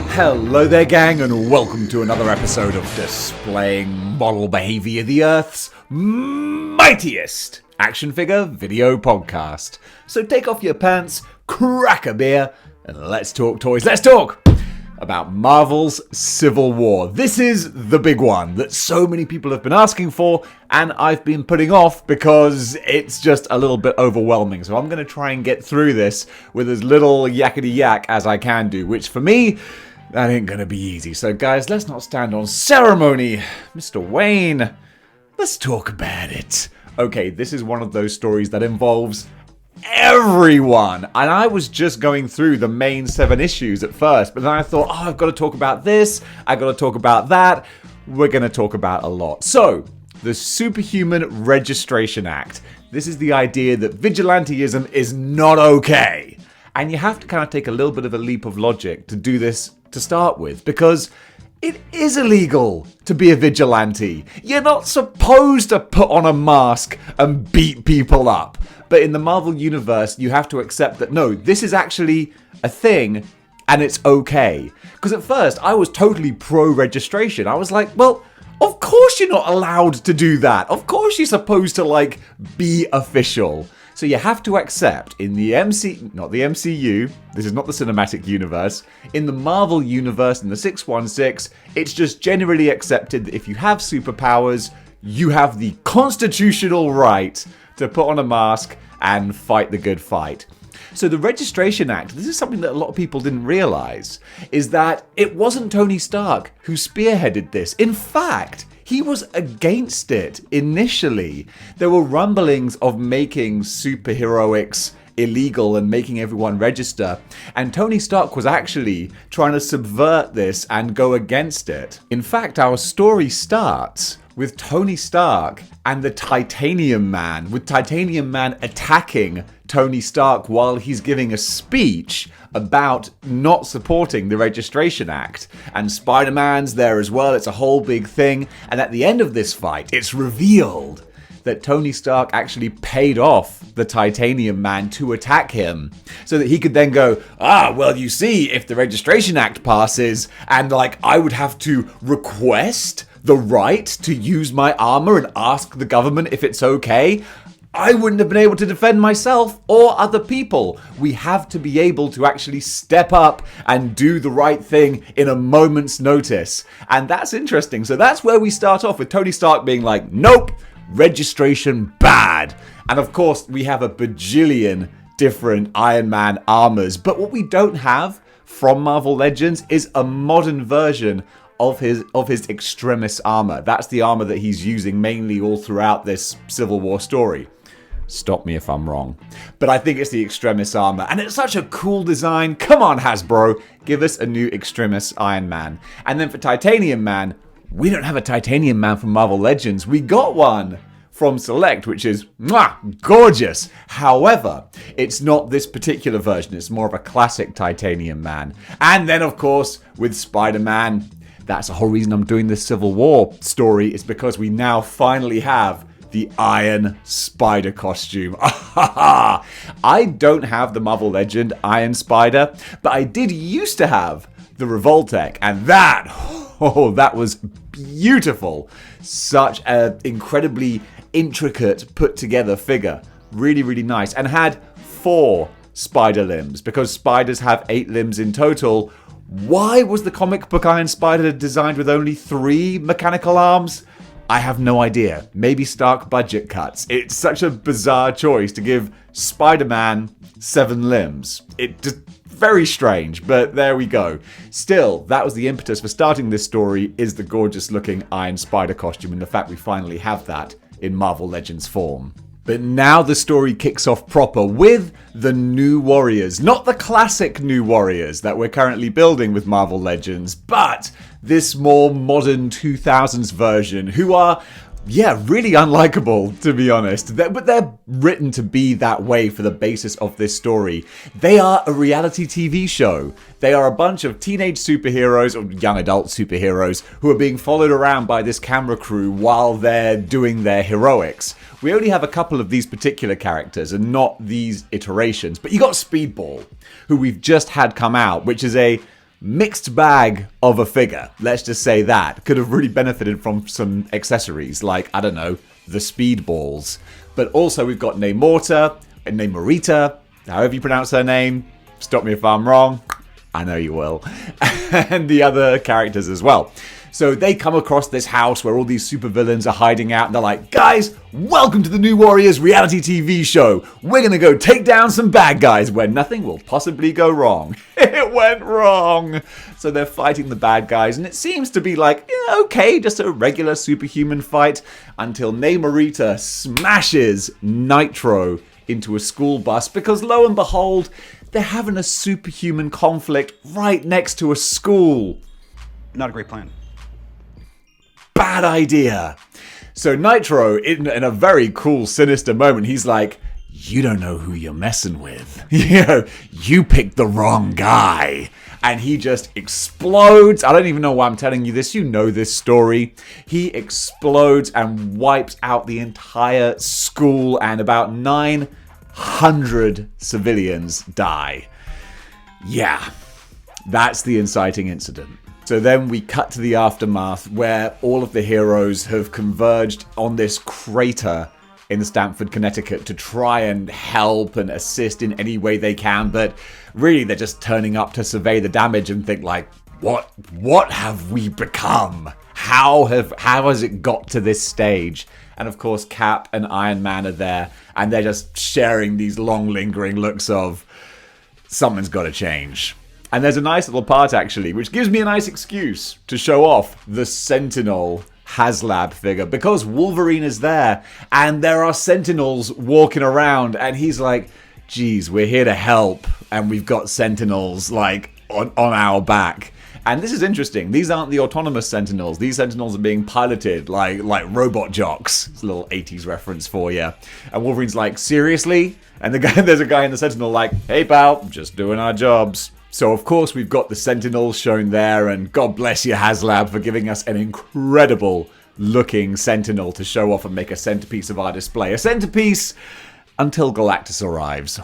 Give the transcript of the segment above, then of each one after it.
Hello there, gang, and welcome to another episode of Displaying Model Behaviour, the Earth's mightiest action figure video podcast. So take off your pants, crack a beer, and let's talk toys. Let's talk about Marvel's Civil War. This is the big one that so many people have been asking for, and I've been putting off because it's just a little bit overwhelming. So I'm going to try and get through this with as little yakety yak as I can do, which for me, that ain't gonna be easy. So guys, let's not stand on ceremony. Mr. Wayne, let's talk about it. Okay, this is one of those stories that involves everyone. And I was just going through the main 7 issues at first, but then I thought, I've got to talk about this, I've got to talk about that. We're gonna talk about a lot. So, the Superhuman Registration Act. This is the idea that vigilanteism is not okay. And you have to kind of take a little bit of a leap of logic to do this to start with, because it is illegal to be a vigilante. You're not supposed to put on a mask and beat people up. But in the Marvel Universe, you have to accept that, no, this is actually a thing and it's okay. Because at first, I was totally pro-registration. I was like, well, of course you're not allowed to do that. Of course you're supposed to, be official. So you have to accept in the not the MCU, this is not the cinematic universe, in the Marvel universe, in the 616, it's just generally accepted that if you have superpowers, you have the constitutional right to put on a mask and fight the good fight. So the Registration Act, this is something that a lot of people didn't realize, is that it wasn't Tony Stark who spearheaded this. In fact, he was against it initially. There were rumblings of making superheroics illegal and making everyone register. And Tony Stark was actually trying to subvert this and go against it. In fact, our story starts with Tony Stark and the Titanium Man, with Titanium Man attacking Tony Stark while he's giving a speech about not supporting the Registration Act. And Spider-Man's there as well, it's a whole big thing. And at the end of this fight, it's revealed that Tony Stark actually paid off the Titanium Man to attack him, so that he could then go, well, you see, if the Registration Act passes, and I would have to request the right to use my armor and ask the government if it's okay, I wouldn't have been able to defend myself or other people. We have to be able to actually step up and do the right thing in a moment's notice. And that's interesting. So that's where we start off, with Tony Stark being like, nope, registration bad. And of course, we have a bajillion different Iron Man armors. But what we don't have from Marvel Legends is a modern version of his Extremis armor. That's the armor that he's using mainly all throughout this Civil War story. Stop me if I'm wrong. But I think it's the Extremis armor. And it's such a cool design. Come on, Hasbro. Give us a new Extremis Iron Man. And then for Titanium Man, we don't have a Titanium Man from Marvel Legends. We got one from Select, which is gorgeous. However, it's not this particular version. It's more of a classic Titanium Man. And then, of course, with Spider-Man, that's the whole reason I'm doing this Civil War story, is because we now finally have the Iron Spider costume. I don't have the Marvel Legend Iron Spider, but I did used to have the Revoltech, and that was beautiful. Such an incredibly intricate, put together figure. Really, really nice. And had 4 spider limbs, because spiders have 8 limbs in total. Why was the comic book Iron Spider designed with only 3 mechanical arms? I have no idea. Maybe Stark budget cuts. It's such a bizarre choice to give Spider-Man 7 limbs. It just very strange, but there we go. Still, that was the impetus for starting this story, is the gorgeous looking Iron Spider costume, and the fact we finally have that in Marvel Legends form. But now the story kicks off proper with the New Warriors. Not the classic New Warriors that we're currently building with Marvel Legends, but this more modern 2000s version, who are really unlikable, to be honest. But they're written to be that way for the basis of this story. They are a reality TV show. They are a bunch of teenage superheroes, or young adult superheroes, who are being followed around by this camera crew while they're doing their heroics. We only have a couple of these particular characters, and not these iterations. But you got Speedball, who we've just had come out, which is a mixed bag of a figure. Let's just say that. Could have really benefited from some accessories like, I don't know, the Speedballs. But also we've got Namorita, however you pronounce her name. Stop me if I'm wrong. I know you will. And the other characters as well. So they come across this house where all these supervillains are hiding out, and they're like, guys, welcome to the New Warriors reality TV show. We're going to go take down some bad guys where nothing will possibly go wrong. It went wrong. So they're fighting the bad guys, and it seems to be like, yeah, okay, just a regular superhuman fight, until Namorita smashes Nitro into a school bus, because lo and behold, they're having a superhuman conflict right next to a school. Not a great plan. Bad idea. So Nitro, in a very cool, sinister moment, he's like, you don't know who you're messing with. You picked the wrong guy. And he just explodes. I don't even know why I'm telling you this. You know this story. He explodes and wipes out the entire school, and about 900 civilians die. Yeah, that's the inciting incident. So then we cut to the aftermath, where all of the heroes have converged on this crater in Stamford, Connecticut, to try and help and assist in any way they can. But really, they're just turning up to survey the damage and think like, what have we become? How has it got to this stage? And of course, Cap and Iron Man are there, and they're just sharing these long lingering looks of, something's got to change. And there's a nice little part, actually, which gives me a nice excuse to show off the Sentinel HasLab figure, because Wolverine is there, and there are Sentinels walking around, and he's like, geez, we're here to help, and we've got Sentinels, like, on our back. And this is interesting. These aren't the autonomous Sentinels. These Sentinels are being piloted like robot jocks. It's a little 80s reference for you. And Wolverine's like, seriously? And there's a guy in the Sentinel like, hey pal, just doing our jobs. So, of course, we've got the Sentinels shown there, and God bless you, HasLab, for giving us an incredible-looking Sentinel to show off and make a centerpiece of our display. A centerpiece until Galactus arrives.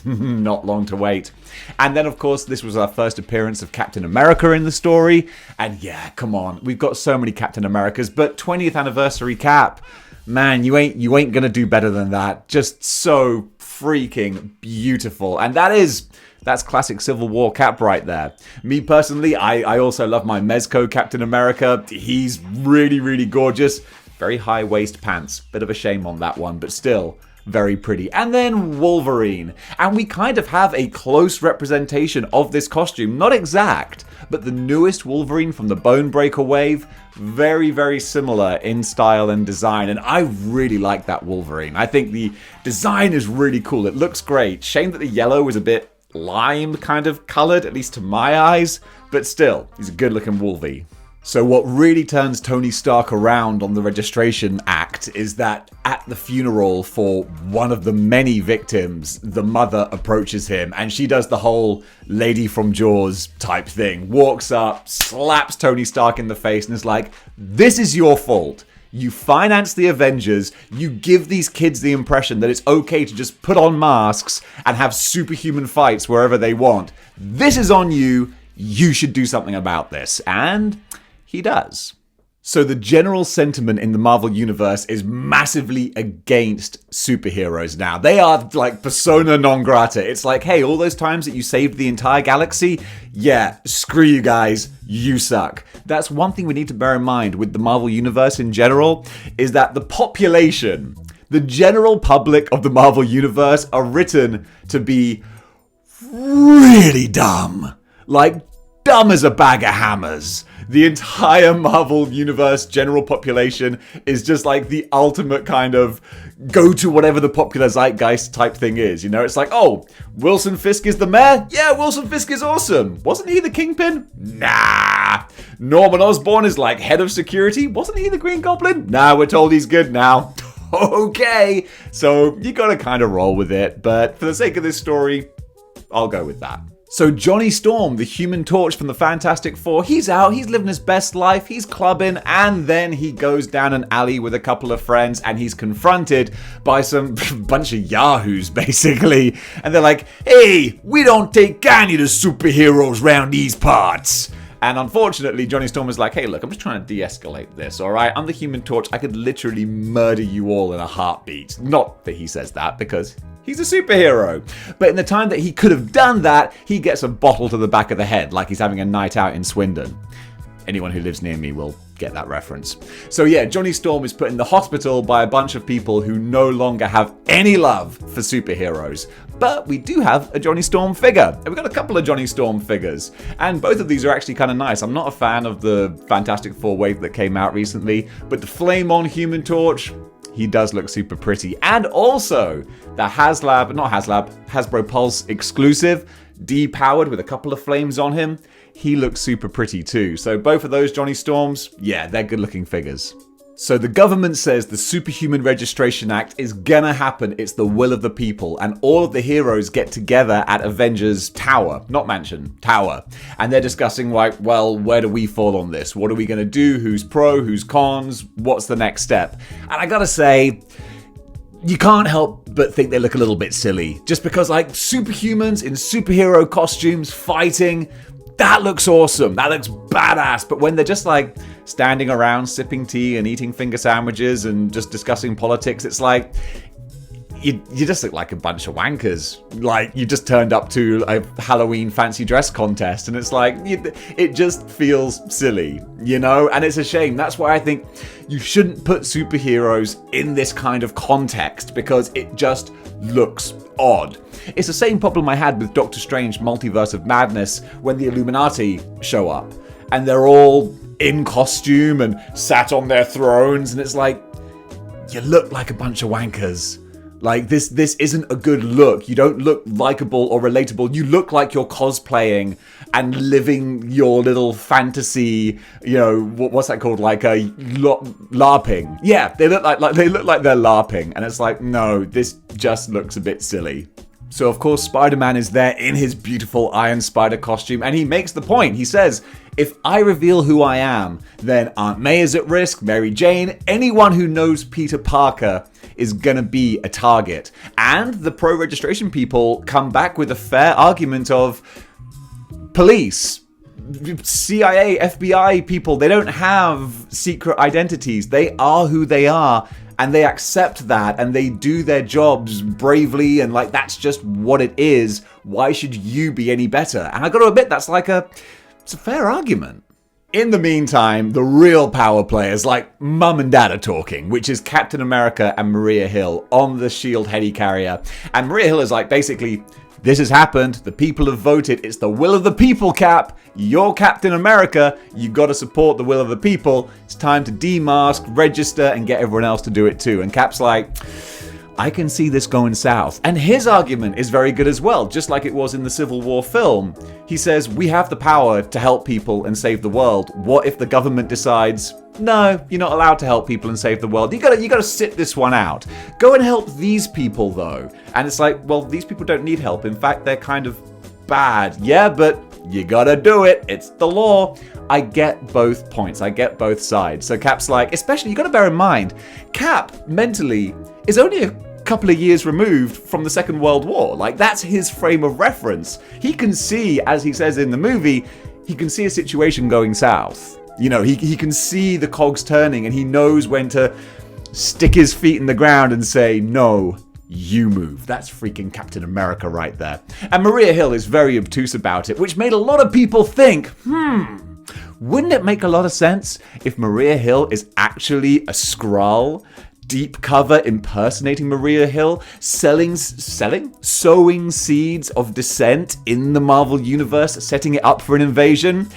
Not long to wait. And then, of course, this was our first appearance of Captain America in the story. And yeah, come on, we've got so many Captain Americas, but 20th anniversary Cap, man, you ain't gonna do better than that. Just so freaking beautiful. And that's classic Civil War Cap right there. Me personally, I also love my Mezco Captain America. He's really, really gorgeous. Very high waist pants. Bit of a shame on that one, but still very pretty. And then Wolverine. And we kind of have a close representation of this costume. Not exact, but the newest Wolverine from the Bonebreaker wave. Very, very similar in style and design. And I really like that Wolverine. I think the design is really cool. It looks great. Shame that the yellow was a bit lime kind of coloured, at least to my eyes, but still, he's a good looking Wolvie. So what really turns Tony Stark around on the registration act is that at the funeral for one of the many victims, the mother approaches him, and she does the whole Lady from Jaws type thing, walks up, slaps Tony Stark in the face, and is like, this is your fault. You finance the Avengers, you give these kids the impression that it's okay to just put on masks and have superhuman fights wherever they want. This is on you, you should do something about this. And he does. So the general sentiment in the Marvel Universe is massively against superheroes now. They are like persona non grata. It's like, hey, all those times that you saved the entire galaxy, yeah, screw you guys, you suck. That's one thing we need to bear in mind with the Marvel Universe in general, is that the population, the general public of the Marvel Universe are written to be really dumb. Like, dumb as a bag of hammers. the entire Marvel Universe general population is just like the ultimate kind of go to whatever the popular zeitgeist type thing is. You know, it's like, oh, Wilson Fisk is the mayor? Yeah, Wilson Fisk is awesome. Wasn't he the Kingpin? Nah. Norman Osborn is like head of security? Wasn't he the Green Goblin? Nah, we're told he's good now. Okay. So you gotta kind of roll with it. But for the sake of this story, I'll go with that. So Johnny Storm, the Human Torch from the Fantastic Four, he's out, he's living his best life, he's clubbing, and then he goes down an alley with a couple of friends and he's confronted by some bunch of yahoos, basically. And they're like, hey, we don't take any of the superheroes round these parts. And unfortunately, Johnny Storm is like, hey, look, I'm just trying to de-escalate this, all right? I'm the Human Torch. I could literally murder you all in a heartbeat. Not that he says that, because he's a superhero. But in the time that he could have done that, he gets a bottle to the back of the head, like he's having a night out in Swindon. Anyone who lives near me will get that reference. So yeah, Johnny Storm is put in the hospital by a bunch of people who no longer have any love for superheroes. But we do have a Johnny Storm figure. And we've got a couple of Johnny Storm figures. And both of these are actually kind of nice. I'm not a fan of the Fantastic Four wave that came out recently, but the Flame-On Human Torch, he does look super pretty. And also, the Hasbro Pulse exclusive, depowered with a couple of flames on him, he looks super pretty too. So both of those Johnny Storms, yeah, they're good looking figures. So the government says the Superhuman Registration Act is gonna happen. It's the will of the people. And all of the heroes get together at Avengers Tower. Not Mansion, Tower. And they're discussing like, well, where do we fall on this? What are we gonna do? Who's pro? Who's cons? What's the next step? And I gotta say, you can't help but think they look a little bit silly. Just because like superhumans in superhero costumes fighting, that looks awesome. That looks badass. But when they're just like standing around sipping tea and eating finger sandwiches and just discussing politics, it's like you just look like a bunch of wankers. Like you just turned up to a Halloween fancy dress contest, and it's like it just feels silly, you know? And it's a shame. That's why I think you shouldn't put superheroes in this kind of context, because it just looks odd. It's the same problem I had with Doctor Strange Multiverse of Madness when the Illuminati show up and they're all in costume and sat on their thrones, and it's like, you look like a bunch of wankers. Like, this isn't a good look. You don't look likable or relatable. You look like you're cosplaying and living your little fantasy, you know, what's that called? Like a LARPing. Yeah, they look like they're LARPing. And it's like, no, this just looks a bit silly. So, of course, Spider-Man is there in his beautiful Iron Spider costume, and he makes the point. He says, if I reveal who I am, then Aunt May is at risk, Mary Jane, anyone who knows Peter Parker is gonna be a target. And the pro-registration people come back with a fair argument of police, CIA, FBI people, they don't have secret identities. They are who they are. And they accept that, and they do their jobs bravely, and like that's just what it is. Why should you be any better? And I got to admit, it's a fair argument. In the meantime, the real power players, like Mum and Dad, are talking, which is Captain America and Maria Hill on the SHIELD helicarrier. And Maria Hill is like, basically, this has happened. The people have voted. It's the will of the people, Cap. You're Captain America. You got to support the will of the people. It's time to demask, register, and get everyone else to do it too. And Cap's like, I can see this going south. And his argument is very good as well, just like it was in the Civil War film. He says, we have the power to help people and save the world. What if the government decides, no, you're not allowed to help people and save the world. You gotta sit this one out. Go and help these people though. And it's like, well, these people don't need help. In fact, they're kind of bad. Yeah, but you gotta do it. It's the law. I get both points. I get both sides. So Cap's like, especially, you gotta bear in mind, Cap mentally is only a couple of years removed from the Second World War. Like, that's his frame of reference. He can see, as he says in the movie, he can see a situation going south. You know, he can see the cogs turning, and he knows when to stick his feet in the ground and say, no, you move. That's freaking Captain America right there. And Maria Hill is very obtuse about it, which made a lot of people think, wouldn't it make a lot of sense if Maria Hill is actually a Skrull? Deep cover impersonating Maria Hill, sowing seeds of dissent in the Marvel Universe, setting it up for an invasion.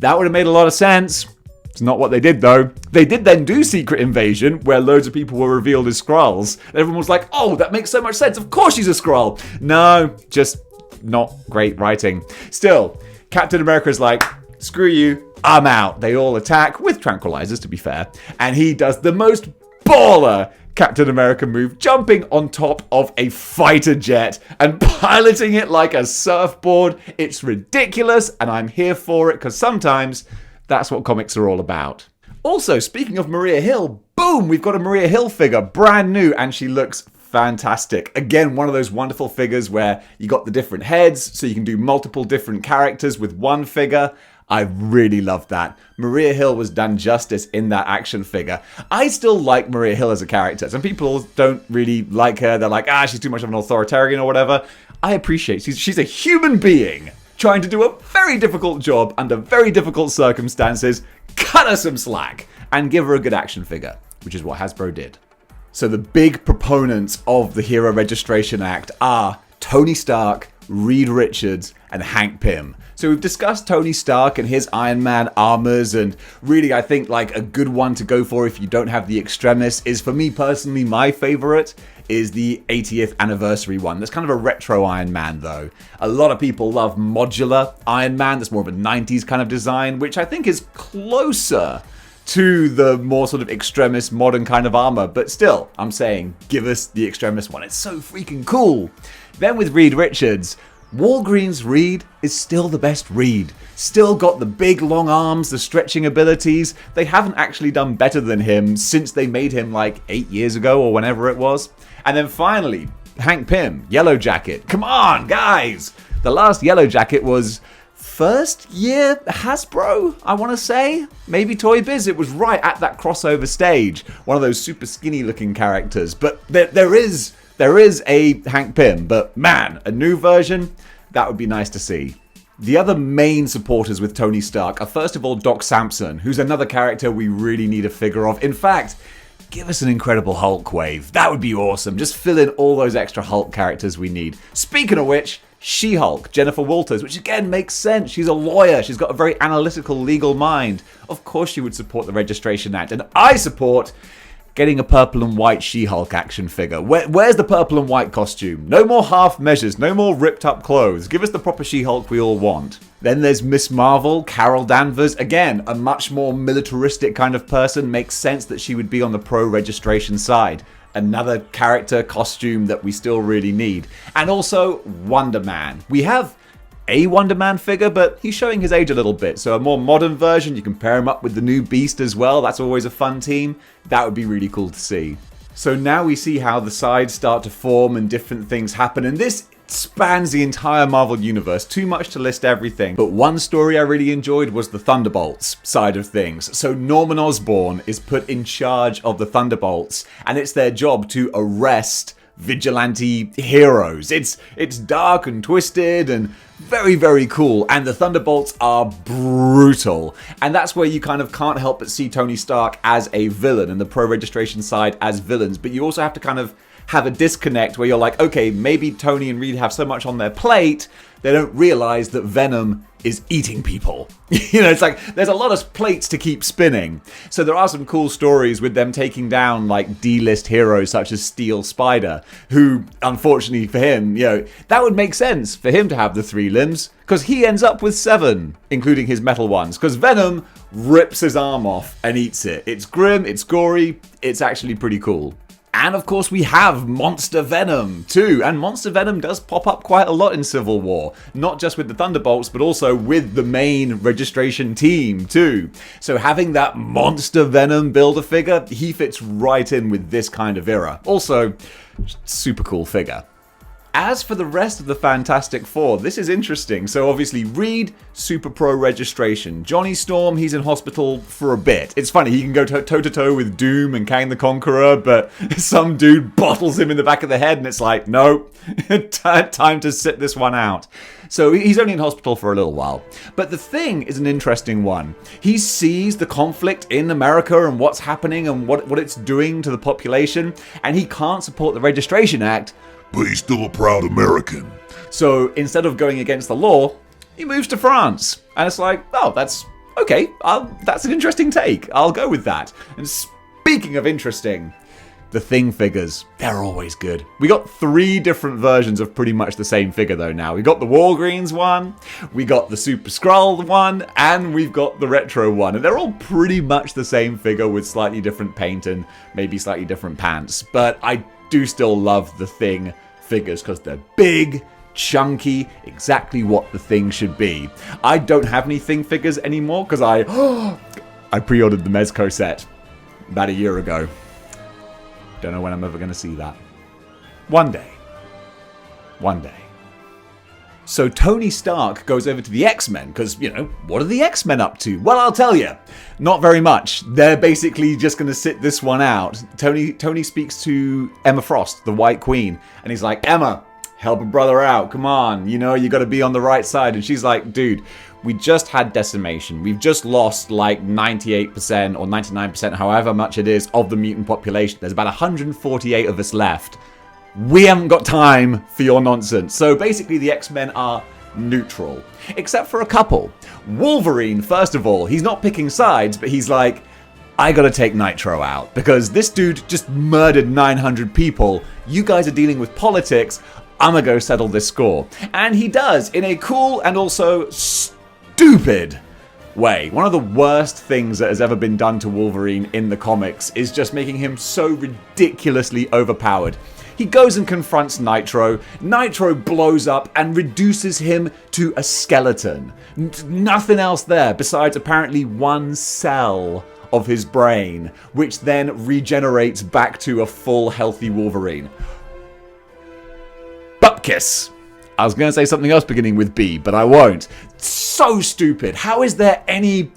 That would have made a lot of sense. It's not what they did, though. They did then do Secret Invasion, where loads of people were revealed as Skrulls. And everyone was like, oh, that makes so much sense. Of course she's a Skrull. No, just not great writing. Still, Captain America's like, screw you, I'm out. They all attack, with tranquilizers, to be fair. And he does the most baller Captain America move, jumping on top of a fighter jet and piloting it like a surfboard. It's ridiculous, and I'm here for it, because sometimes that's what comics are all about. Also, speaking of Maria Hill, boom, we've got a Maria Hill figure, brand new, and she looks fantastic. Again, one of those wonderful figures where you got the different heads, so you can do multiple different characters with one figure. I really love that. Maria Hill was done justice in that action figure. I still like Maria Hill as a character. Some people don't really like her. They're like, she's too much of an authoritarian or whatever. I appreciate she's a human being trying to do a very difficult job under very difficult circumstances. Cut her some slack and give her a good action figure, which is what Hasbro did. So the big proponents of the Hero Registration Act are Tony Stark, Reed Richards, and Hank Pym. So we've discussed Tony Stark and his Iron Man armors, and really I think like a good one to go for if you don't have the Extremis is, for me personally, my favorite is the 80th anniversary one. That's kind of a retro Iron Man though. A lot of people love Modular Iron Man. That's more of a 90s kind of design, which I think is closer to the more sort of Extremis modern kind of armor. But still, I'm saying give us the Extremis one. It's so freaking cool. Then with Reed Richards, Walgreens Reed is still the best Reed. Still got the big long arms, the stretching abilities. They haven't actually done better than him since they made him like 8 years ago or whenever it was. And then finally, Hank Pym, Yellow Jacket. Come on, guys! The last Yellow Jacket was first year Hasbro, I want to say. Maybe Toy Biz. It was right at that crossover stage. One of those super skinny looking characters. But there is a Hank Pym, but man, a new version, that would be nice to see. The other main supporters with Tony Stark are first of all Doc Samson, who's another character we really need a figure of. In fact, give us an Incredible Hulk wave. That would be awesome. Just fill in all those extra Hulk characters we need. Speaking of which, She-Hulk, Jennifer Walters, which again makes sense. She's a lawyer. She's got a very analytical, legal mind. Of course she would support the Registration Act. And I support getting a purple and white She-Hulk action figure. Where's the purple and white costume? No more half measures, no more ripped up clothes. Give us the proper She-Hulk we all want. Then there's Miss Marvel, Carol Danvers. Again, a much more militaristic kind of person. Makes sense that she would be on the pro-registration side. Another character costume that we still really need. And also Wonder Man. We have a Wonder Man figure, but he's showing his age a little bit. So a more modern version, you can pair him up with the new Beast as well. That's always a fun team. That would be really cool to see. So now we see how the sides start to form and different things happen. And this spans the entire Marvel Universe. Too much to list everything. But one story I really enjoyed was the Thunderbolts side of things. So Norman Osborn is put in charge of the Thunderbolts, and it's their job to arrest vigilante heroes. It's dark and twisted and very, very cool. And the Thunderbolts are brutal. And that's where you kind of can't help but see Tony Stark as a villain and the pro-registration side as villains. But you also have to kind of have a disconnect where you're like, okay, maybe Tony and Reed have so much on their plate, they don't realize that Venom is eating people. It's like there's a lot of plates to keep spinning. So there are some cool stories with them taking down like D-list heroes such as Steel Spider, who unfortunately for him, that would make sense for him to have the 3 limbs because he ends up with 7, including his metal ones, because Venom rips his arm off and eats it. It's grim, it's gory, it's actually pretty cool. And of course we have Monster Venom too, and Monster Venom does pop up quite a lot in Civil War, not just with the Thunderbolts but also with the main registration team too. So having that Monster Venom Build-A-Figure, he fits right in with this kind of era. Also, super cool figure. As for the rest of the Fantastic Four, this is interesting. So obviously Reed, super pro registration. Johnny Storm, he's in hospital for a bit. It's funny, he can go toe-to-toe with Doom and Kang the Conqueror, but some dude bottles him in the back of the head and it's like, no, time to sit this one out. So he's only in hospital for a little while. But the Thing is an interesting one. He sees the conflict in America and what's happening and what it's doing to the population, and he can't support the Registration Act, but he's still a proud American. So instead of going against the law, he moves to France. And it's like, oh, that's Okay, that's an interesting take. I'll go with that. And speaking of interesting, the Thing figures, they're always good. We got 3 different versions of pretty much the same figure though now. We got the Walgreens one, we got the Super Skrull one, and we've got the Retro one. And they're all pretty much the same figure with slightly different paint and maybe slightly different pants. But I do still love the Thing figures because they're big, chunky, exactly what the Thing should be. I don't have any Thing figures anymore because I pre-ordered the Mezco set about a year ago. Don't know when I'm ever going to see that. One day. One day. So Tony Stark goes over to the X-Men because, what are the X-Men up to? Well, I'll tell you. Not very much. They're basically just going to sit this one out. Tony speaks to Emma Frost, the White Queen, and he's like, Emma, help a brother out. Come on. You got to be on the right side. And she's like, dude, we just had decimation. We've just lost like 98% or 99%, however much it is, of the mutant population. There's about 148 of us left. We haven't got time for your nonsense. So basically the X-Men are neutral, except for a couple. Wolverine, first of all, he's not picking sides, but he's like, I gotta take Nitro out because this dude just murdered 900 people. You guys are dealing with politics. I'm gonna go settle this score. And he does in a cool and also stupid way. One of the worst things that has ever been done to Wolverine in the comics is just making him so ridiculously overpowered. He goes and confronts Nitro. Nitro blows up and reduces him to a skeleton. Nothing else there besides apparently one cell of his brain, which then regenerates back to a full healthy Wolverine. Bupkiss. I was going to say something else beginning with B, but I won't. So stupid. How are there any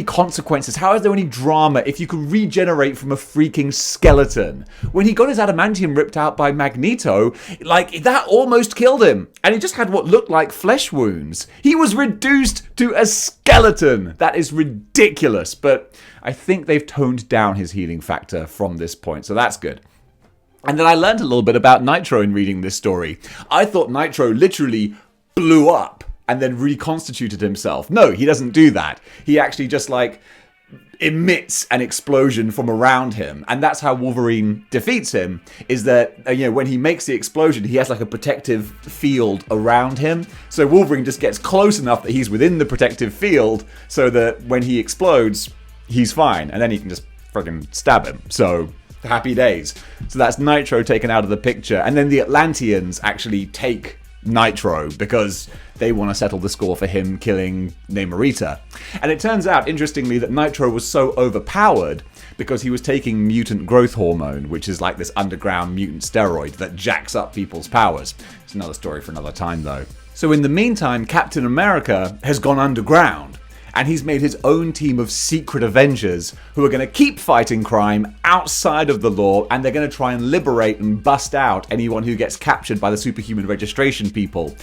consequences? How is there any drama if you can regenerate from a freaking skeleton? When he got his adamantium ripped out by Magneto, that almost killed him. And he just had what looked like flesh wounds. He was reduced to a skeleton. That is ridiculous. But I think they've toned down his healing factor from this point, so that's good. And then I learned a little bit about Nitro in reading this story. I thought Nitro literally blew up and then reconstituted himself. No, he doesn't do that. He actually just emits an explosion from around him. And that's how Wolverine defeats him, is that, when he makes the explosion, he has a protective field around him. So Wolverine just gets close enough that he's within the protective field so that when he explodes, he's fine. And then he can just fucking stab him. So happy days. So that's Nitro taken out of the picture. And then the Atlanteans actually take Nitro because they want to settle the score for him killing Namorita. And it turns out, interestingly, that Nitro was so overpowered because he was taking mutant growth hormone, which is like this underground mutant steroid that jacks up people's powers. It's another story for another time, though. So in the meantime, Captain America has gone underground. And he's made his own team of secret Avengers who are going to keep fighting crime outside of the law, and they're going to try and liberate and bust out anyone who gets captured by the superhuman registration people.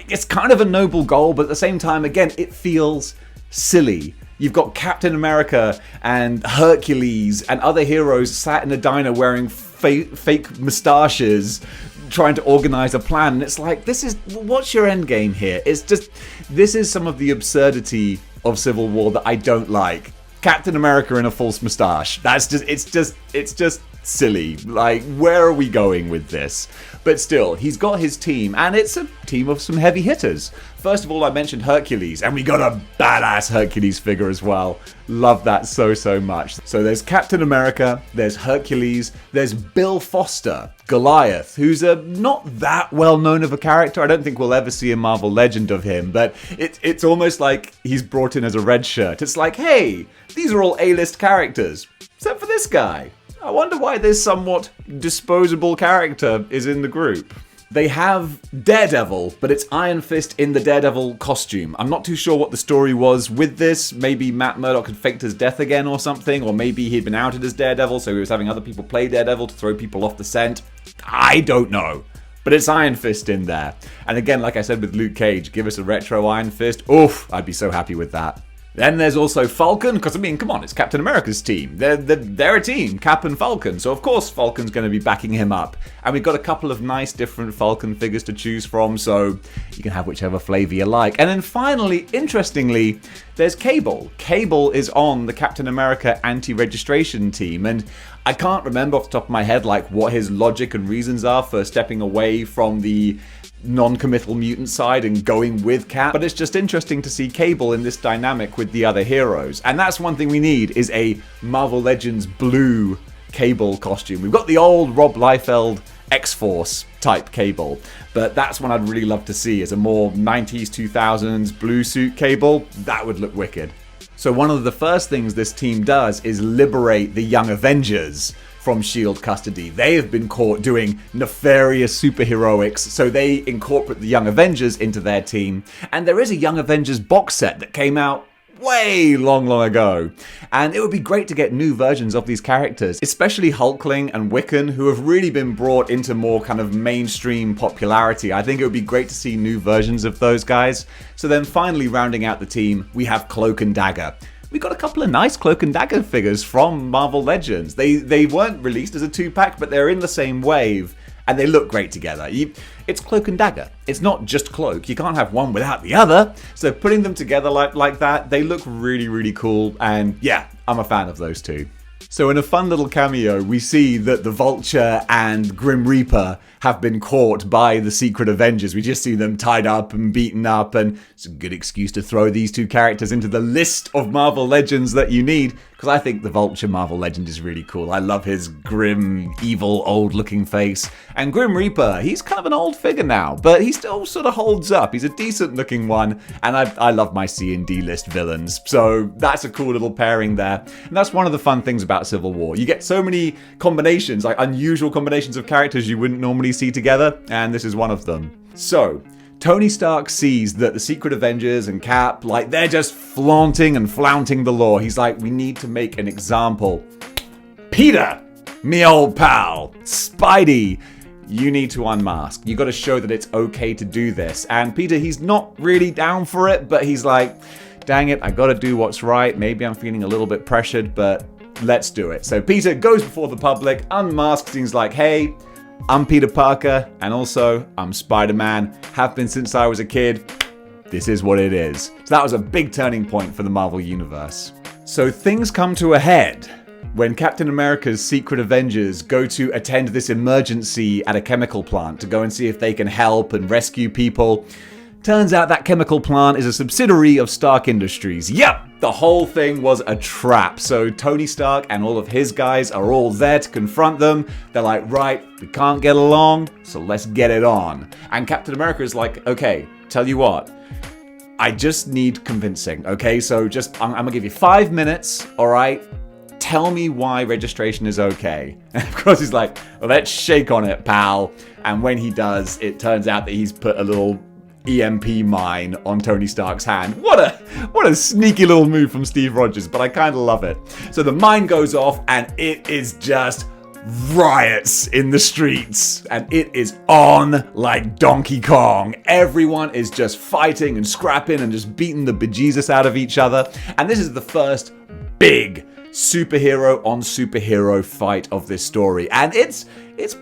It's kind of a noble goal, but at the same time, again, it feels silly. You've got Captain America and Hercules and other heroes sat in a diner wearing fake moustaches, trying to organize a plan, and it's like, what's your end game here? This is some of the absurdity of Civil War that I don't like. Captain America in a false moustache. It's just silly. Where are we going with this? But still, he's got his team, and it's a team of some heavy hitters. First of all, I mentioned Hercules, and we got a badass Hercules figure as well. Love that so much. So there's Captain America, there's Hercules, there's Bill Foster, Goliath, who's not that well known of a character. I don't think we'll ever see a Marvel Legend of him, but it's almost like he's brought in as a red shirt. It's like, hey, these are all A-list characters, except for this guy. I wonder why this somewhat disposable character is in the group. They have Daredevil, but it's Iron Fist in the Daredevil costume. I'm not too sure what the story was with this. Maybe Matt Murdock had faked his death again or something, or maybe he'd been outed as Daredevil, so he was having other people play Daredevil to throw people off the scent. I don't know. But it's Iron Fist in there. And again, like I said with Luke Cage, give us a retro Iron Fist. Oof, I'd be so happy with that. Then there's also Falcon, because come on, it's Captain America's team. They're a team, Cap and Falcon, so of course Falcon's going to be backing him up. And we've got a couple of nice different Falcon figures to choose from, so you can have whichever flavor you like. And then finally, interestingly, there's Cable. Cable is on the Captain America anti-registration team, and I can't remember off the top of my head like what his logic and reasons are for stepping away from the non-committal mutant side and going with Cap, but it's just interesting to see Cable in this dynamic with the other heroes. And that's one thing we need, is a Marvel Legends blue Cable costume. We've got the old Rob Liefeld X-Force type Cable, but that's one I'd really love to see as a more 90s 2000s blue suit Cable. That would look wicked. So one of the first things this team does is liberate the Young Avengers from S.H.I.E.L.D. custody. They have been caught doing nefarious superheroics, so they incorporate the Young Avengers into their team. And there is a Young Avengers box set that came out way long ago. And it would be great to get new versions of these characters, especially Hulkling and Wiccan, who have really been brought into more kind of mainstream popularity. I think it would be great to see new versions of those guys. So then finally rounding out the team, we have Cloak and Dagger. We got a couple of nice Cloak and Dagger figures from Marvel Legends. They weren't released as a 2-pack, but they're in the same wave, and they look great together. It's Cloak and Dagger. It's not just Cloak. You can't have one without the other. So putting them together like that, they look really cool, and yeah, I'm a fan of those two. So in a fun little cameo, we see that the Vulture and Grim Reaper have been caught by the Secret Avengers. We just see them tied up and beaten up, and it's a good excuse to throw these two characters into the list of Marvel Legends that you need, because I think the Vulture Marvel Legend is really cool. I love his grim, evil, old-looking face. And Grim Reaper, he's kind of an old figure now, but he still sort of holds up. He's a decent-looking one, and I love my C and D list villains, so that's a cool little pairing there. And that's one of the fun things about Civil War. You get so many combinations, like unusual combinations of characters you wouldn't normally see together, and this is one of them. So Tony Stark sees that the Secret Avengers and Cap, like, they're just flaunting and flaunting the law. He's like, we need to make an example. Peter, me old pal, Spidey, you need to unmask. You got to show that it's okay to do this. And Peter, he's not really down for it, but he's like, dang it, I got to do what's right. Maybe I'm feeling a little bit pressured, but let's do it. So Peter goes before the public, unmasks, and he's like, hey, I'm Peter Parker, and also I'm Spider-Man, have been since I was a kid. This is what it is. So that was a big turning point for the Marvel Universe. So things come to a head when Captain America's Secret Avengers go to attend this emergency at a chemical plant to go and see if they can help and rescue people. Turns out that chemical plant is a subsidiary of Stark Industries. Yep, the whole thing was a trap. So Tony Stark and all of his guys are all there to confront them. They're like, right, we can't get along, so let's get it on. And Captain America is like, okay, tell you what, I just need convincing, okay? So I'm gonna give you 5 minutes, all right? Tell me why registration is okay. And of course he's like, well, let's shake on it, pal. And when he does, it turns out that he's put a little EMP mine on Tony Stark's hand. What a sneaky little move from Steve Rogers, but I kind of love it. So the mine goes off and it is just riots in the streets, and it is on like Donkey Kong. Everyone is just fighting and scrapping and just beating the bejesus out of each other. And this is the first big superhero on superhero fight of this story, and it's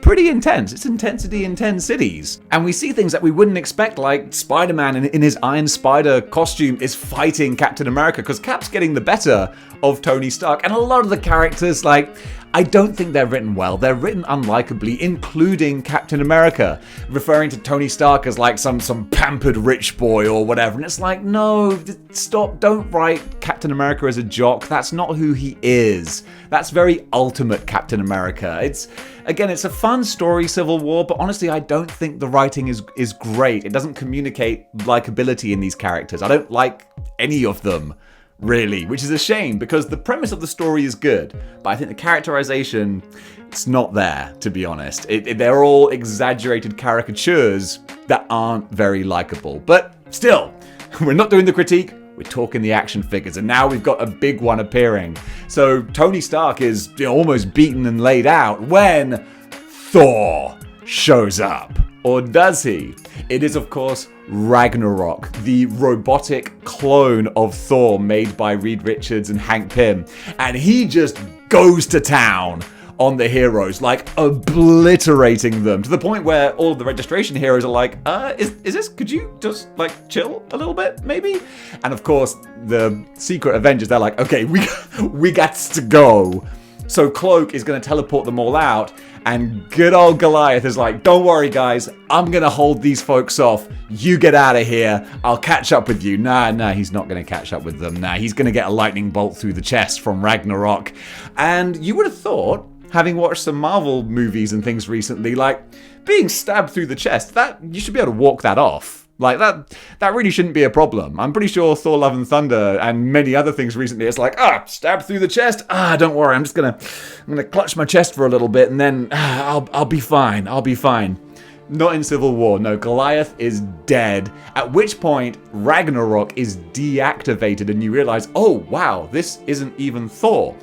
pretty intense. It's intensity in 10 cities, and we see things that we wouldn't expect, like Spider-Man in his Iron Spider costume is fighting Captain America because Cap's getting the better of Tony Stark. And a lot of the characters, like, I don't think they're written well. They're written unlikably, including Captain America, referring to Tony Stark as like some pampered rich boy or whatever. And it's like, no, stop, don't write Captain America as a jock. That's not who he is. That's very ultimate Captain America. It's a fun story, Civil War, but honestly, I don't think the writing is great. It doesn't communicate likability in these characters. I don't like any of them, really, which is a shame because the premise of the story is good, but I think the characterization, it's not there, to be honest. They're all exaggerated caricatures that aren't very likable. But still, we're not doing the critique, we're talking the action figures, and now we've got a big one appearing. So Tony Stark is almost beaten and laid out when Thor shows up. Or does he? It is, of course, Ragnarok, the robotic clone of Thor made by Reed Richards and Hank Pym. And he just goes to town on the heroes, like obliterating them to the point where all of the registration heroes are like, is this, could you just like chill a little bit maybe? And of course the secret Avengers, they're like, okay, we got to go. So Cloak is going to teleport them all out, and good old Goliath is like, don't worry guys, I'm going to hold these folks off. You get out of here. I'll catch up with you. Nah, he's not going to catch up with them. Nah, he's going to get a lightning bolt through the chest from Ragnarok. And you would have thought, having watched some Marvel movies and things recently, like being stabbed through the chest, that you should be able to walk that off. Like, that really shouldn't be a problem. I'm pretty sure Thor Love and Thunder and many other things recently, it's like, stabbed through the chest. Don't worry, I'm gonna clutch my chest for a little bit and then I'll be fine. I'll be fine. Not in Civil War. No, Goliath is dead. At which point, Ragnarok is deactivated and you realize, oh wow, this isn't even Thor.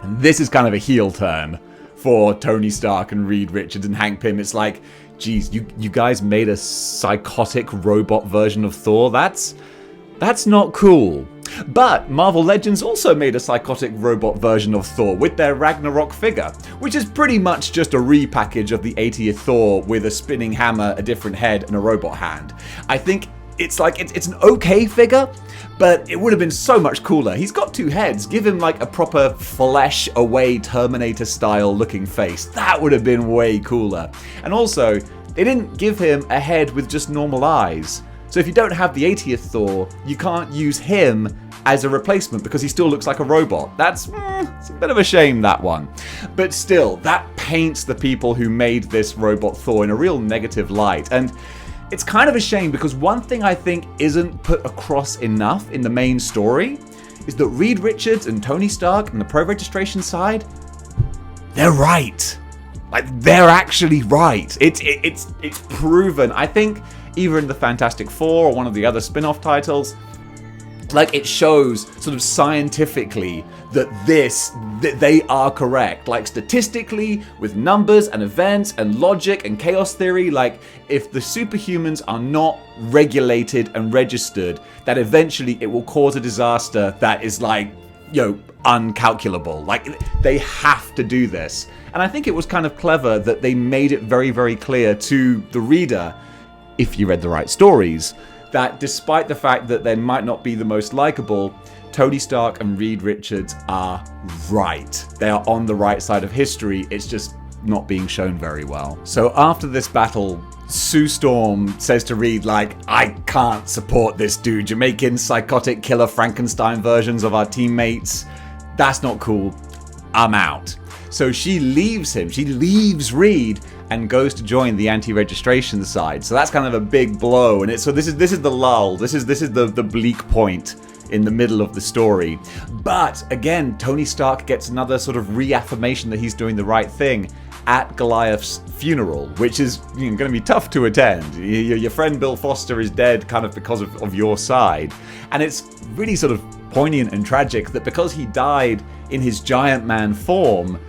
And this is kind of a heel turn for Tony Stark and Reed Richards and Hank Pym. It's like, geez, you guys made a psychotic robot version of Thor? That's not cool. But Marvel Legends also made a psychotic robot version of Thor with their Ragnarok figure, which is pretty much just a repackage of the 80th Thor with a spinning hammer, a different head, and a robot hand. I think it's an okay figure, but it would have been so much cooler. He's got two heads. Give him like a proper flesh-away Terminator-style looking face. That would have been way cooler. And also, they didn't give him a head with just normal eyes. So if you don't have the 80th Thor, you can't use him as a replacement because he still looks like a robot. It's a bit of a shame, that one. But still, that paints the people who made this robot Thor in a real negative light. And it's kind of a shame because one thing I think isn't put across enough in the main story is that Reed Richards and Tony Stark and the pro registration side, they're right. Like, they're actually right. It's proven. I think either in the Fantastic Four or one of the other spin-off titles, like, it shows sort of scientifically that they are correct. Like, statistically, with numbers and events and logic and chaos theory, like, if the superhumans are not regulated and registered, that eventually it will cause a disaster that is like, uncalculable. Like, they have to do this. And I think it was kind of clever that they made it very, very clear to the reader, if you read the right stories, that despite the fact that they might not be the most likable, Tony Stark and Reed Richards are right. They are on the right side of history. It's just not being shown very well. So after this battle, Sue Storm says to Reed, like, I can't support this dude. You're making psychotic killer Frankenstein versions of our teammates. That's not cool. I'm out. So she leaves him. She leaves Reed and goes to join the anti-registration side. So that's kind of a big blow. And this is the lull. This is the bleak point in the middle of the story. But again, Tony Stark gets another sort of reaffirmation that he's doing the right thing at Goliath's funeral, which is going to be tough to attend. Your friend Bill Foster is dead kind of because of your side. And it's really sort of poignant and tragic that because he died in his giant man form,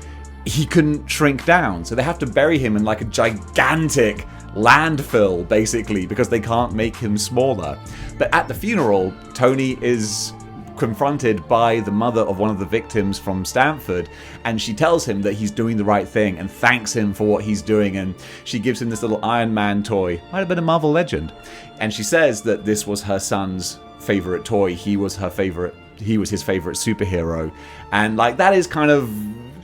he couldn't shrink down. So they have to bury him in like a gigantic landfill, basically, because they can't make him smaller. But at the funeral, Tony is confronted by the mother of one of the victims from Stanford, and she tells him that he's doing the right thing and thanks him for what he's doing, and she gives him this little Iron Man toy. Might have been a Marvel Legend. And she says that this was her son's favorite toy. He was his favorite superhero. And like, that is kind of,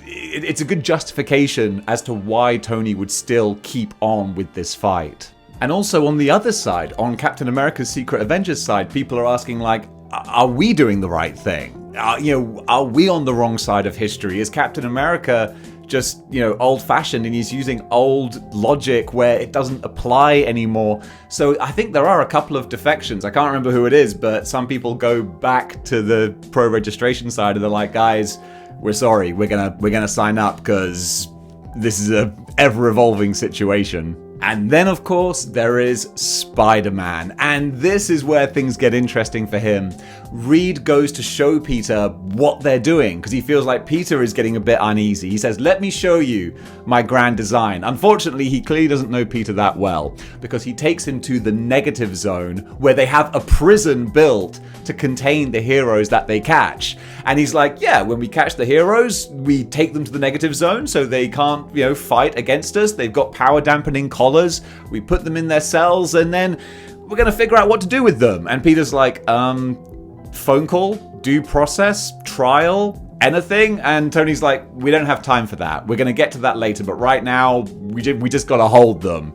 it's a good justification as to why Tony would still keep on with this fight. And also on the other side, on Captain America's Secret Avengers side, people are asking, like, are we doing the right thing? Are we on the wrong side of history? Is Captain America just, old-fashioned and he's using old logic where it doesn't apply anymore? So I think there are a couple of defections. I can't remember who it is, but some people go back to the pro-registration side and they're like, guys, we're sorry, we're gonna sign up because this is a ever-evolving situation. And then, of course, there is Spider-Man. And this is where things get interesting for him. Reed goes to show Peter what they're doing because he feels like Peter is getting a bit uneasy. He says, let me show you my grand design. Unfortunately, he clearly doesn't know Peter that well because he takes him to the negative zone where they have a prison built to contain the heroes that they catch. And he's like, yeah, when we catch the heroes, we take them to the negative zone so they can't, fight against us. They've got power dampening collars. We put them in their cells and then we're going to figure out what to do with them. And Peter's like, phone call, due process, trial, anything? And Tony's like, we don't have time for that. We're going to get to that later. But right now, we just got to hold them.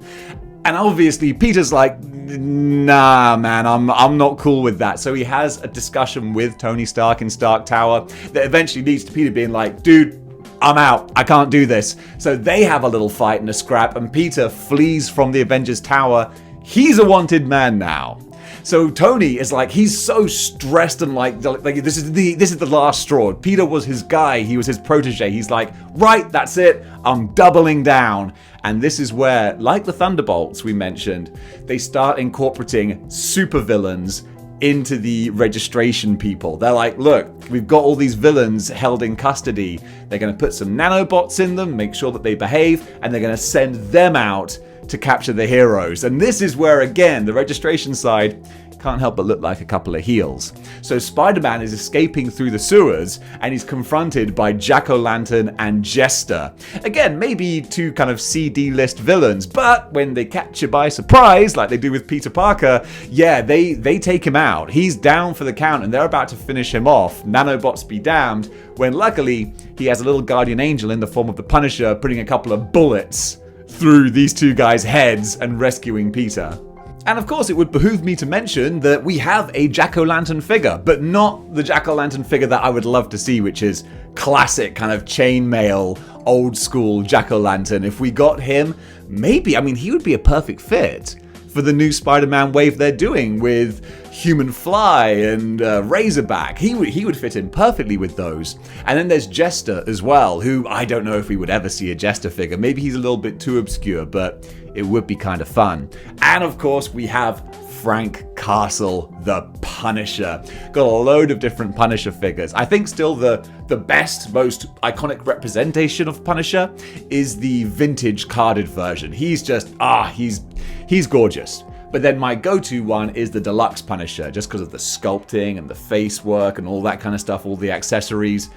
And obviously, Peter's like, nah, man, I'm not cool with that. So he has a discussion with Tony Stark in Stark Tower that eventually leads to Peter being like, dude, I'm out. I can't do this. So they have a little fight and a scrap, and Peter flees from the Avengers Tower. He's a wanted man now. So Tony is like, he's so stressed and like this is the last straw. Peter was his guy. He was his protege. He's like, right, that's it. I'm doubling down. And this is where, like the Thunderbolts we mentioned, they start incorporating supervillains into the registration people. They're like, look, we've got all these villains held in custody. They're going to put some nanobots in them, make sure that they behave, and they're going to send them out to capture the heroes. And this is where, again, the registration side can't help but look like a couple of heels. So Spider-Man is escaping through the sewers and he's confronted by Jack-O-Lantern and Jester. Again, maybe two kind of CD list villains, but when they catch you by surprise, like they do with Peter Parker, yeah, they take him out. He's down for the count and they're about to finish him off. Nanobots be damned, when luckily he has a little guardian angel in the form of the Punisher putting a couple of bullets through these two guys' heads and rescuing Peter. And of course, it would behoove me to mention that we have a Jack-O-Lantern figure, but not the Jack-O-Lantern figure that I would love to see, which is classic kind of chainmail, old school Jack-O-Lantern. If we got him, maybe, he would be a perfect fit for the new Spider-Man wave they're doing with Human Fly and Razorback. He would fit in perfectly with those. And then there's Jester as well, who I don't know if we would ever see a Jester figure. Maybe he's a little bit too obscure, but it would be kind of fun. And of course, we have Frank Castle, the Punisher. Got a load of different Punisher figures. I think still the best, most iconic representation of Punisher is the vintage carded version. He's just, he's gorgeous. But then my go-to one is the deluxe Punisher, just because of the sculpting and the face work and all that kind of stuff, all the accessories.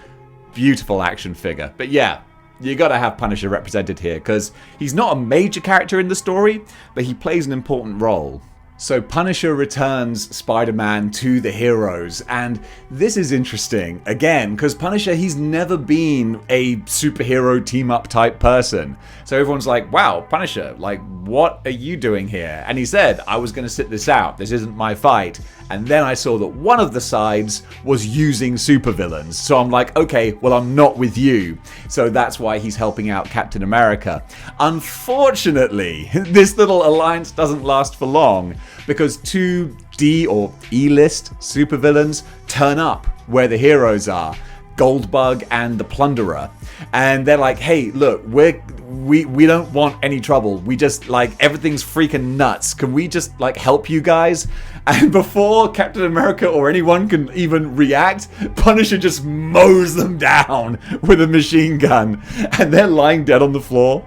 Beautiful action figure. But yeah, you gotta have Punisher represented here, because he's not a major character in the story, but he plays an important role. So Punisher returns Spider-Man to the heroes, and this is interesting, again, because Punisher, he's never been a superhero team-up type person. So everyone's like, wow, Punisher, like, what are you doing here? And he said, I was going to sit this out, this isn't my fight. And then I saw that one of the sides was using supervillains. So I'm like, okay, well, I'm not with you. So that's why he's helping out Captain America. Unfortunately, this little alliance doesn't last for long, because two D or E-list supervillains turn up where the heroes are, Goldbug and the Plunderer. And they're like, hey, look, we don't want any trouble. We just, like, everything's freaking nuts. Can we just, like, help you guys? And before Captain America or anyone can even react, Punisher just mows them down with a machine gun. And they're lying dead on the floor.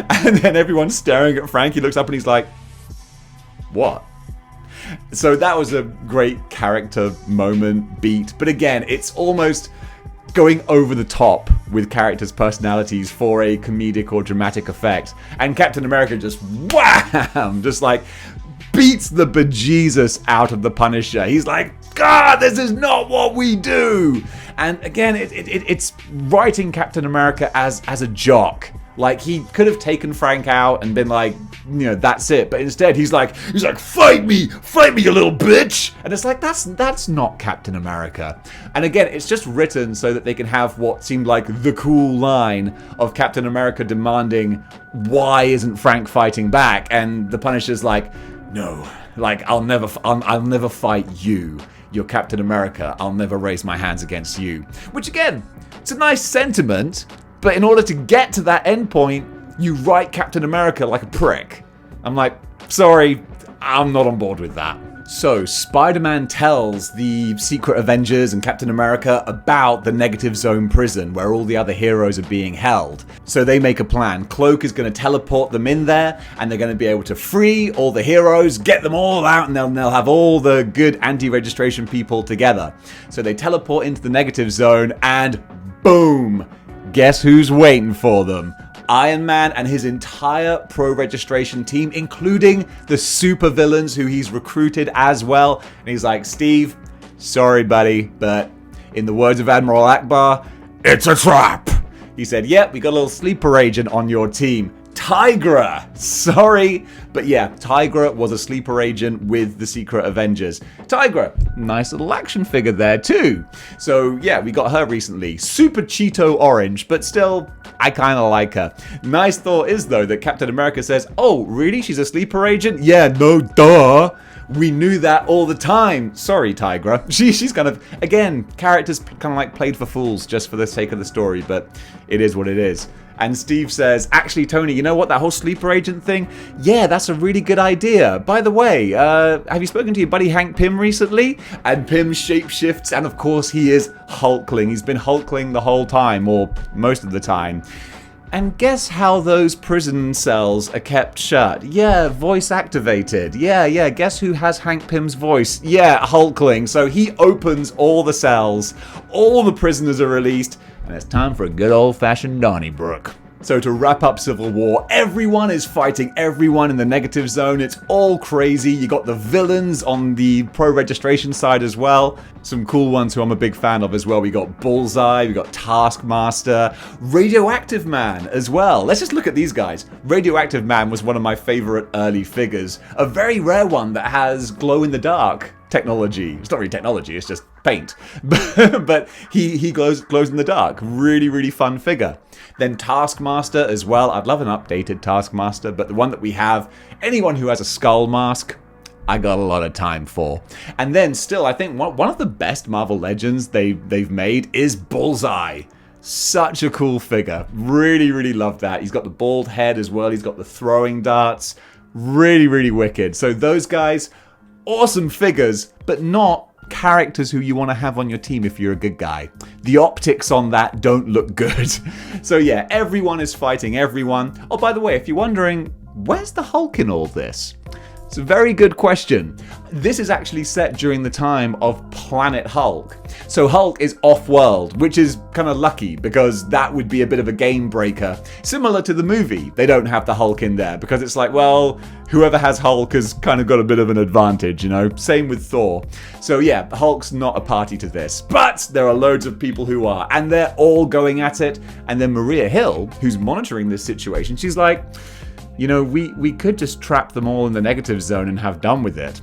And then everyone's staring at Frank. He looks up and he's like, what? So that was a great character moment beat. But again, it's almost going over the top with characters' personalities for a comedic or dramatic effect. And Captain America just wham! Just like beats the bejesus out of the Punisher. He's like, God, this is not what we do. And again, it's writing Captain America as a jock. Like, he could have taken Frank out and been like, that's it. But instead, he's like, fight me, you little bitch. And it's like, that's not Captain America. And again, it's just written so that they can have what seemed like the cool line of Captain America demanding, why isn't Frank fighting back? And the Punisher's like, no, like, I'll never fight you. You're Captain America. I'll never raise my hands against you. Which again, it's a nice sentiment. But in order to get to that end point, you write Captain America like a prick. I'm like, sorry, I'm not on board with that. So, Spider-Man tells the Secret Avengers and Captain America about the Negative Zone prison where all the other heroes are being held. So they make a plan. Cloak is going to teleport them in there, and they're going to be able to free all the heroes, get them all out, and they'll have all the good anti-registration people together. So they teleport into the Negative Zone, and boom! Guess who's waiting for them? Iron Man and his entire pro-registration team, including the supervillains who he's recruited as well. And he's like, Steve, sorry buddy, but in the words of Admiral Akbar, it's a trap. He said, yep, we got a little sleeper agent on your team. Tigra! Sorry, but yeah, Tigra was a sleeper agent with the Secret Avengers. Tigra, nice little action figure there too. So yeah, we got her recently. Super Cheeto orange, but still, I kind of like her. Nice thought is though that Captain America says, oh really, she's a sleeper agent? Yeah, no duh. We knew that all the time. Sorry, Tigra. She's kind of, again, characters kind of like played for fools just for the sake of the story, but it is what it is. And Steve says, actually, Tony, you know what? That whole sleeper agent thing? Yeah, that's a really good idea. By the way, have you spoken to your buddy Hank Pym recently? And Pym shapeshifts, and of course he is Hulkling. He's been Hulkling the whole time, or most of the time. And guess how those prison cells are kept shut? Yeah, voice activated. Yeah, guess who has Hank Pym's voice? Yeah, Hulkling. So he opens all the cells, all the prisoners are released, and it's time for a good old-fashioned Donnybrook. So to wrap up Civil War, everyone is fighting everyone in the Negative Zone. It's all crazy. You got the villains on the pro-registration side as well. Some cool ones who I'm a big fan of as well. We got Bullseye, we got Taskmaster, Radioactive Man as well. Let's just look at these guys. Radioactive Man was one of my favorite early figures. A very rare one that has glow-in-the-dark technology. It's not really technology, it's just paint. But he glows in the dark. Really, really fun figure. Then Taskmaster as well. I'd love an updated Taskmaster, but the one that we have, anyone who has a skull mask, I got a lot of time for. And then still, I think one of the best Marvel Legends they've made is Bullseye. Such a cool figure. Really, really love that. He's got the bald head as well. He's got the throwing darts. Really, really wicked. So those guys, awesome figures, but not characters who you want to have on your team if you're a good guy. The optics on that don't look good. So yeah, everyone is fighting everyone. Oh, by the way, if you're wondering, where's the Hulk in all this? It's a very good question. This is actually set during the time of Planet Hulk. So Hulk is off-world, which is kind of lucky because that would be a bit of a game breaker. Similar to the movie, they don't have the Hulk in there because it's like, well, whoever has Hulk has kind of got a bit of an advantage, you know? Same with Thor. So yeah, Hulk's not a party to this, but there are loads of people who are, and they're all going at it. And then Maria Hill, who's monitoring this situation, she's like, you know, we could just trap them all in the Negative Zone and have done with it.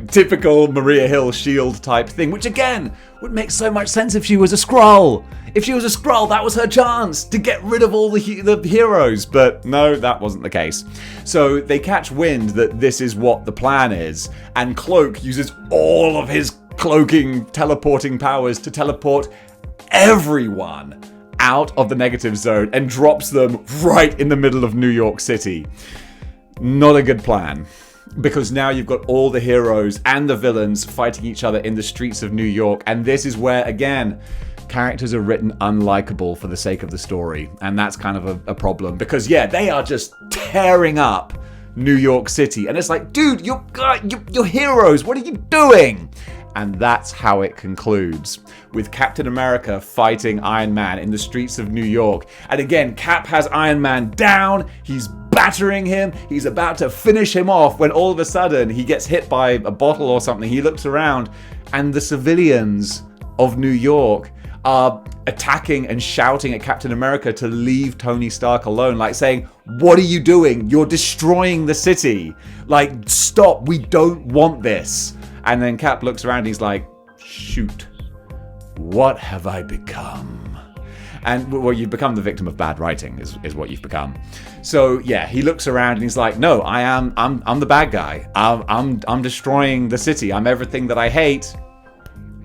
Typical Maria Hill shield type thing, which again would make so much sense if she was a Skrull. If she was a Skrull, that was her chance to get rid of all the heroes. But no, that wasn't the case. So they catch wind that this is what the plan is, and Cloak uses all of his cloaking, teleporting powers to teleport everyone out of the Negative Zone and drops them right in the middle of New York City. Not a good plan. Because now you've got all the heroes and the villains fighting each other in the streets of New York. And this is where, again, characters are written unlikable for the sake of the story. And that's kind of a problem. Because, yeah, they are just tearing up New York City. And it's like, dude, you're heroes. What are you doing? And that's how it concludes, with Captain America fighting Iron Man in the streets of New York. And again, Cap has Iron Man down, he's battering him, he's about to finish him off when all of a sudden he gets hit by a bottle or something. He looks around and the civilians of New York are attacking and shouting at Captain America to leave Tony Stark alone, like saying, what are you doing? You're destroying the city. Like, stop, we don't want this. And then Cap looks around and he's like, shoot, what have I become? And well, you've become the victim of bad writing is what you've become. So yeah, he looks around and he's like, no, I'm the bad guy. I'm destroying the city. I'm everything that I hate.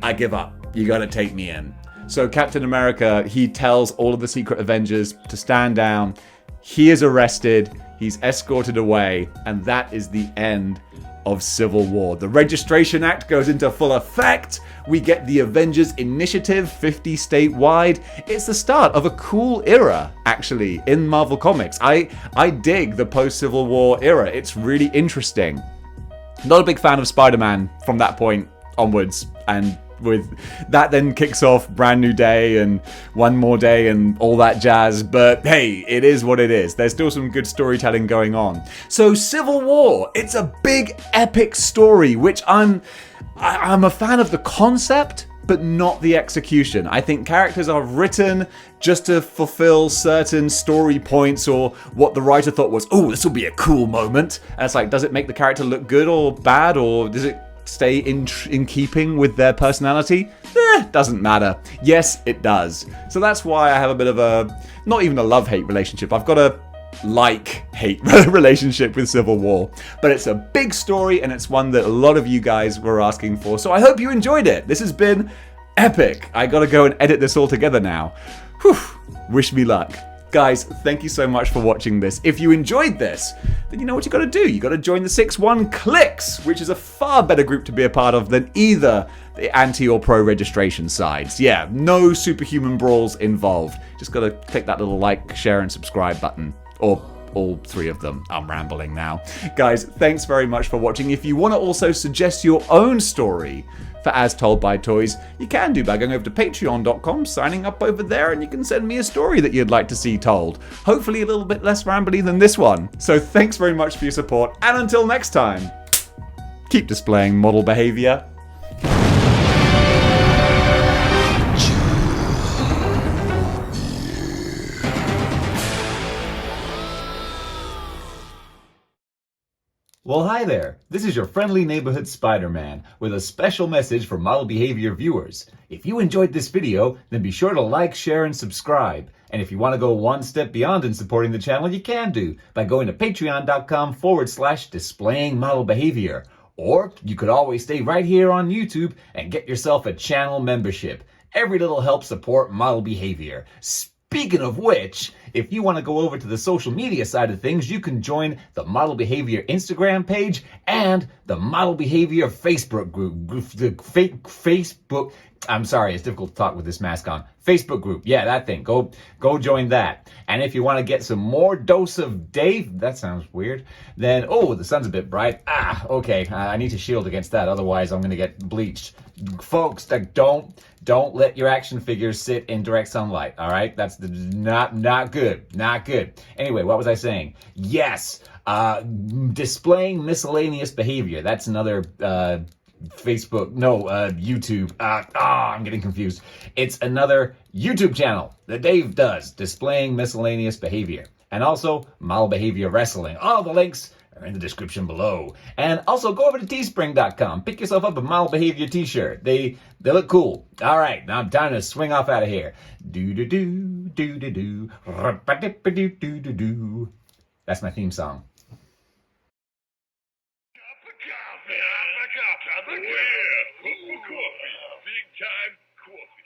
I give up. You gotta take me in. So Captain America, he tells all of the Secret Avengers to stand down. he is arrested, he's escorted away, and that is the end of Civil War. The Registration Act goes into full effect. We get the Avengers Initiative, 50 statewide. It's the start of a cool era, actually, in Marvel Comics. I dig the post-Civil War era. It's really interesting. Not a big fan of Spider-Man from that point onwards, and with that then kicks off Brand New Day and One More Day and all that jazz, but hey, it is what it is. There's still some good storytelling going on. So Civil War, it's a big epic story, which I'm a fan of the concept, but not the execution. I think characters are written just to fulfill certain story points or what the writer thought was, oh, this will be a cool moment. And it's like, does it make the character look good or bad, or does it stay in keeping with their personality? Doesn't matter. Yes, it does. So that's why I have a bit of a, not even a love-hate relationship. I've got a like-hate relationship with Civil War. But it's a big story, and it's one that a lot of you guys were asking for. So I hope you enjoyed it. This has been epic. I gotta go and edit this all together now. Whew. Wish me luck. Guys, thank you so much for watching this. If you enjoyed this, then you know what you gotta do. You gotta join the 6-1 Clicks, which is a far better group to be a part of than either the anti or pro registration sides. Yeah, no superhuman brawls involved. Just gotta click that little like, share, and subscribe button. Or all three of them. I'm rambling now. Guys, thanks very much for watching. If you want to also suggest your own story for As Told by Toys, you can do by going over to patreon.com, signing up over there, and you can send me a story that you'd like to see told. Hopefully a little bit less rambly than this one. So thanks very much for your support, and until next time, keep displaying model behavior. Well, hi there. This is your friendly neighborhood Spider-Man with a special message for Model Behavior viewers. If you enjoyed this video, then be sure to like, share, and subscribe. And if you want to go one step beyond in supporting the channel, you can do by going to patreon.com/displaying model behavior. Or you could always stay right here on YouTube and get yourself a channel membership. Every little helps support model behavior. Speaking of which, if you want to go over to the social media side of things, you can join the Model Behavior Instagram page and the Model Behavior Facebook group. The Facebook, I'm sorry, it's difficult to talk with this mask on. Facebook group, yeah, that thing. Go join that. And if you want to get some more dose of Dave, that sounds weird, then, oh, the sun's a bit bright. Okay, I need to shield against that, otherwise I'm going to get bleached. Folks, don't let your action figures sit in direct sunlight, all right? That's not good. Anyway, what was I saying? Yes, displaying miscellaneous behavior. That's another YouTube. I'm getting confused. It's another YouTube channel that Dave does, displaying miscellaneous behavior. And also, Model Behavior Wrestling. All the links are in the description below. And also go over to teespring.com. Pick yourself up a Model Behavior t-shirt. They look cool. All right, now I'm time to swing off out of here. Do-do-do. That's my theme song. Coffee. Big time coffee.